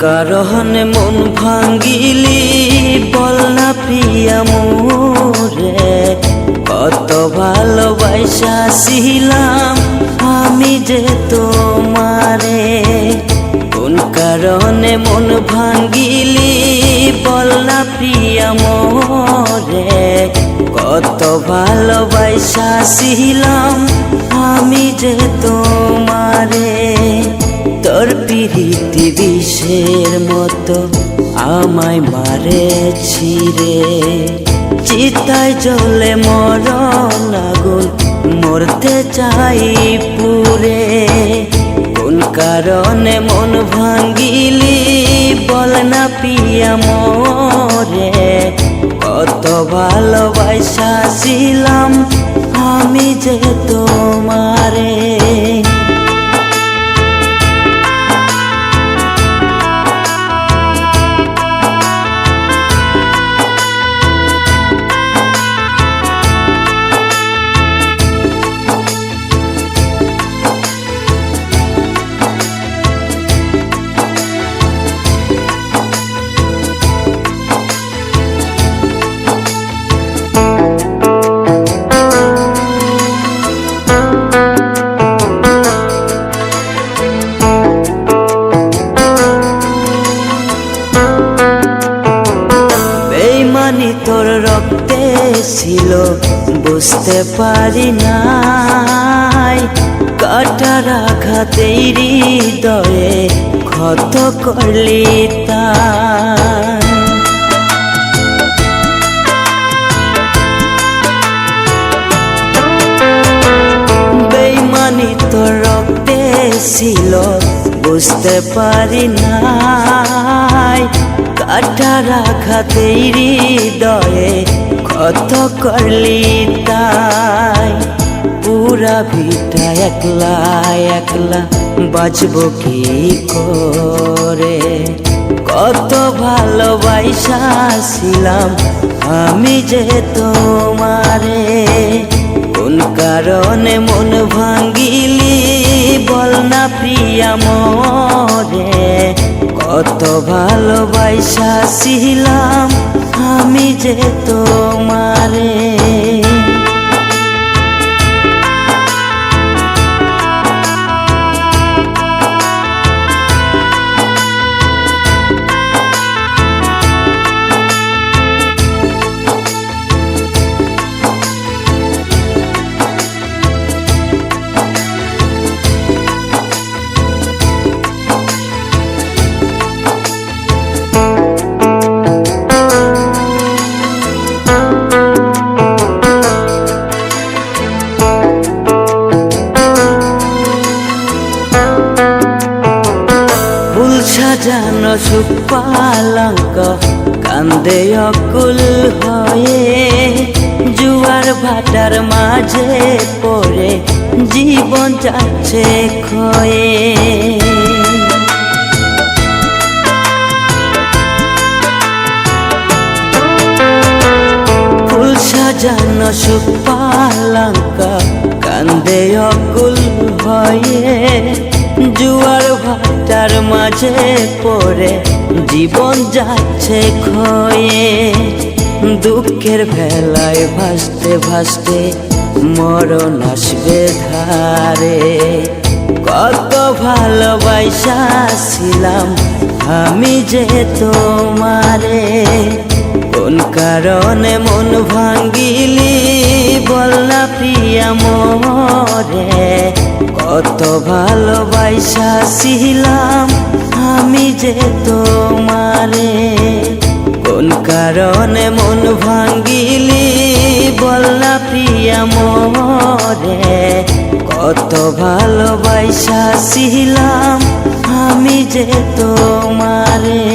কারণে মন ভাঙ্গিলি বল না প্রিয়া মোরে, কত ভালোবাসিলাম আমি যে তোমারে। কোন কারণে মন ভাঙ্গিলি বল না প্রিয়া মোরে, কত ভালোবাসিলাম আমি যে তোমারে। তোর পিরিতি বিষের মতো আমায় মারেছি রে, চিতায় জ্বলে মরণ আগুন মরতে চাই পুরে। কোন কারণে মন ভাঙ্গিলি বল না প্রিয়া মোরে, কত ভালোবাসিলাম আমি যে তোমারে। তোর রক্তে ছিল বুঝতে পারি নাই, কাটার আঘাতেই হৃদয়ে ক্ষত করলি তাই। বেইমানি তোর রক্তে ছিল বুঝতে পারি নাই, কাটার আঘাতেই হৃদয়ে ক্ষত করলি তাই। পুরা ভিটা একলা একলা বাঁচবো কি করে, কত ভালোবাসিলাম আমি যে তোমারে। কোন কারণে মন ভাঙ্গিলি বল না প্রিয়া মোরে, কত ভালোবাসিলাম আমি যে তোমারে। সাজানো সুখ পালঙ্ক কান্দে অকুল হয়ে, জুয়ার ভাটার মাঝে পড়ে জীবন যাচ্ছে ক্ষয়ে। ফুল সাজানো সুখ পালঙ্ক কান্দে অকুল হয়ে, জুয়ার ভাটার মাঝে পড়ে জীবন যাচ্ছে ক্ষয়ে। দুঃখের ভেলায় ভাসতে ভাসতে মরণ আসবে ধারে, কত ভালোবাসিলাম আমি যে তোমারে। কোন কারণে মন ভাঙ্গিলি বল না প্রিয়া মোরে, কত ভালোবাসিলাম আমি যে তোমারে। কোন কারণে মন ভাঙ্গিলি বল না প্রিয়া মোরে, কত ভালোবাসিলাম আমি যে তোমারে।